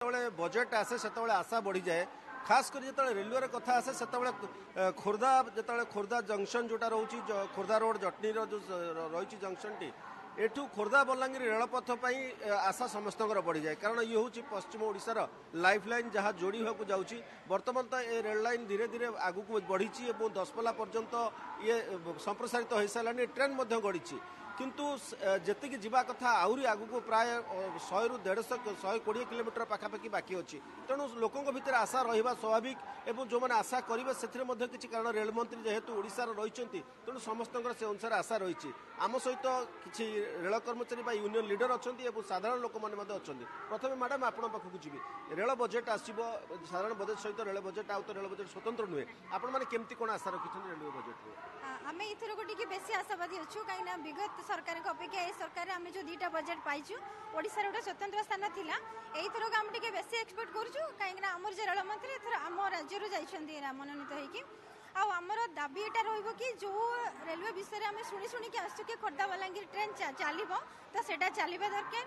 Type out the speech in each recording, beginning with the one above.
যেতବେଳେ budget आसे से आशा बढ़ी जाए खास कर जो रेलवे कथा आसे से खोर्धा जो खोर्धा जंक्शन जोटा रोच खोर्धा रोड जटनी जो रही जंक्शन टी एठू खोर्धा बलांगीर रेलपथ आशा समस्त बढ़ी जाए कारण ये हूँ पश्चिम ओडिशार लाइफ लाइन जहाँ जोड़ी होगा जाऊँगी बर्तमान तो ये रेल लाइन धीरे धीरे आगू बढ़ी दशपल्ला पर्यंत ये संप्रसारित हो सारे ट्रेन गढ़ी किंतु जी जीवा कथा आहरी आगू प्राय 100 ରୁ 150 किलोमीटर पाखापाखि बाकी अच्छी तेणु लोकों भितर आशा रहा स्वाभाविक एवं जो मैंने आशा करेंगे से किसी कारण रेल मंत्री जेहेतु ओडिशार रही तेणु समस्त से अनुसार आशा रही आम सहित किसी रेल कर्मचारी यूनियन लीडर अच्छा साधारण लोक मैंने प्रथम मैडम आपण पाखक जी रेल बजेट आसो साधारण बजेट सहित रेल बजेट आउ तो रेल बजेट स्वतंत्र नुहे आपण मैंने केमती कौन आशा रखिंट रेलवे बजेट आम एथरक टी बेसी आशावादी अच्छु कहीं विगत सरकार अपेक्षा ये सरकार आम जो 2टा बजेट पाइचु ओडिशार गोटे स्वतंत्र स्थान थिला एथरक आम टी बेसी एक्सपेक्ट करूँ कहीं आमर जो रेल मंत्री एथर आम राज्य जाइछन्ती मनोनीत होइकी आमर दाबी एटा रहिबो कि जो रेलवे विषय आम शुणी शुणी आसु कि खोर्धा बलांगीर ट्रेन चलो तो सेटा चलवा दरकार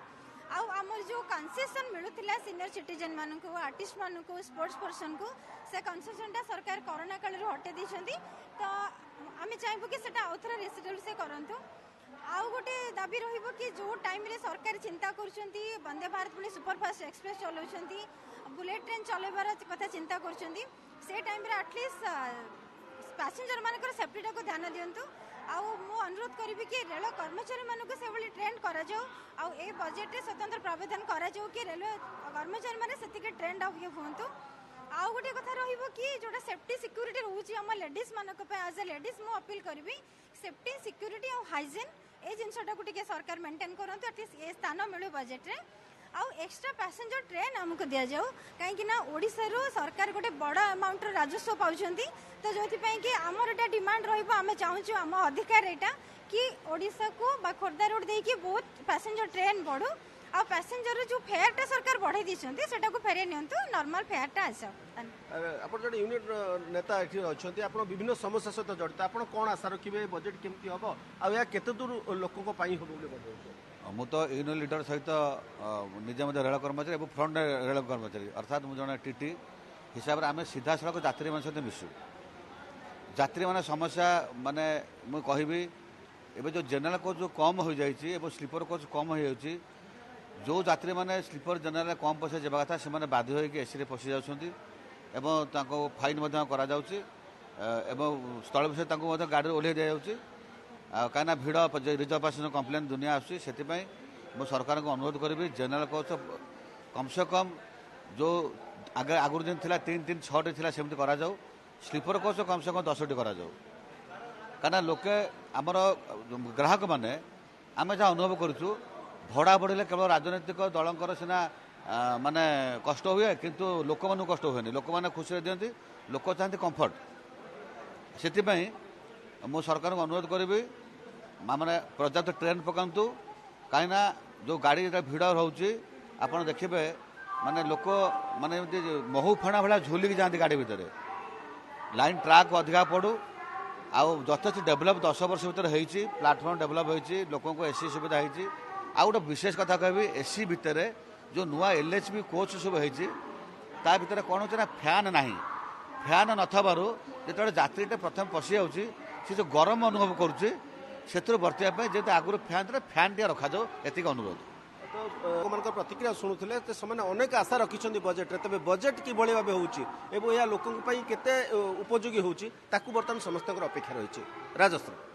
आमर जो कन्सेसन मिलूला सीनियर सिटीजन मानक आर्टिस्ट मानक स्पोर्ट्स पर्सन को से कन्सेसन सरकार कोरोना काल हटे देती तो आम चाहबू कि आउ थे रेसिडल से करतु आउ गोटे दाबी कि जो टाइम रे सरकार चिंता कर वंदे भारत पुणी सुपरफास्ट एक्सप्रेस चलाउछंती बुलेट ट्रेन चलैबार कथा चिंता कर टाइम रे एटलिस्ट पैसेंजर मानकर सेफ्टी को ध्यान दिंतु मु अनुरोध करी कि रेल कर्मचारी मानक से भाई ट्रेंड करा बजेट स्वतंत्र प्रावधान करा कि रेलवे कर्मचारी मैंने से ट्रेंड ये हूँ आउ गोटे कथा कि जोटा सेफ्टी सिक्यूरीटी रोचे आम लेडीज मानक एज ए लेडीज मु अपील करी सेफ्टी सिक्यूरीटी और हाइजीन ये जिनटा को सरकार मेंटेन करूँ एटलिस्ट ये स्थान मिलू बजेट रे आउ एक्स्ट्रा पैसेंजर ट्रेन आमको दि जाऊ कहीं ओडिशारू सरकार गोटे बड़ अमाउंट राजस्व पाँच तो जो कि आमर एटा डिमांड रहा चाहूँ आम अधिकार यहाँ कि ओडिशा को खोर्धा रोड देकी बहुत पैसेंजर ट्रेन बढ़ू आ पैसेंजर जो फेयरटा सरकार बढ़ाई देते से फेरे नियंतु नॉर्मल फेयरटा आस आप जो यूनियन नेता ये अच्छा आप विभिन्न समस्या सहित जड़ित आप कौन आशा रखिए बजेट केमती हम आ केते दूर लोकों हम मु तो यूनियन लीडर सहित निजे रेल कर्मचारी और फ्रंट रेल कर्मचारी अर्थात मुझे जड़े टीटी हिसाब से आम सीधा सड़क यात्री मान सहित मिशु यात्री मान समस्या माने मुझे कहबी एवं जो जनरल कोच जो कम हो जाए स्लीपर कोच कम हो जाए जो यात्री मैंने स्लीपर जनरल कम पैसा जावा कथा से बाध्य होकर एसी पशि जाऊँगी फाइन स्थल विषय गाड़ी ओह्ल दि जाऊँगी कहीं भिड़ रिजर्वेशन कम्प्लेन दुनिया आसूँ से सरकार को अनुरोध करी जनरल कोच कम से कम जो आगे आगुरी दिन था 3-3 6टी थी सेमती करा स्लीपर कोच कम से कम 10टी करा कहीं लोके आमर ग्राहक मैंने आम जहाँ अनुभव करूँ भड़ा बढ़े केवल राजनैतिक दलंकर सीना माने कष्ट हुए किंतु लोक मानू कष्ट हुए लोक मैंने खुशी दिखती लोक चाहती कंफर्ट से मु सरकार को अनुरोध करी माने पर्याप्त ट्रेन पकातु कहीं जो गाड़ी भिड़ रोचे आप देखिए माने लोक माने महू फेणा भाया झुलिकी जाती गाड़ी भितर लाइन ट्राक अधिका पड़ू आउ यथेष डेभलप 10 वर्ष भर होती प्लाटफर्म डेभलप होती लोकों को एसी सुविधा होती आ गोटे विशेष कथा कहबी एसी भितर जो नुआ एलएचबी कोच सब होती ता भितर कौन होना फैन ना फैन नथबारु जो यात्रीटे प्रथम पशि जाऊँगी सी जो गरम अनुभव करुच्चे से बर्तवा जेहतु आगुरी फैन थे फैन टे रखा एतिक अनुरोध तो प्रतिक्रिया शुणुले से अनेक आशा रखिंट बजेट तेज बजेट कि भाव हो लोकों उपयोगी होती बर्तमान समस्त अपेक्षा रही राजश्री।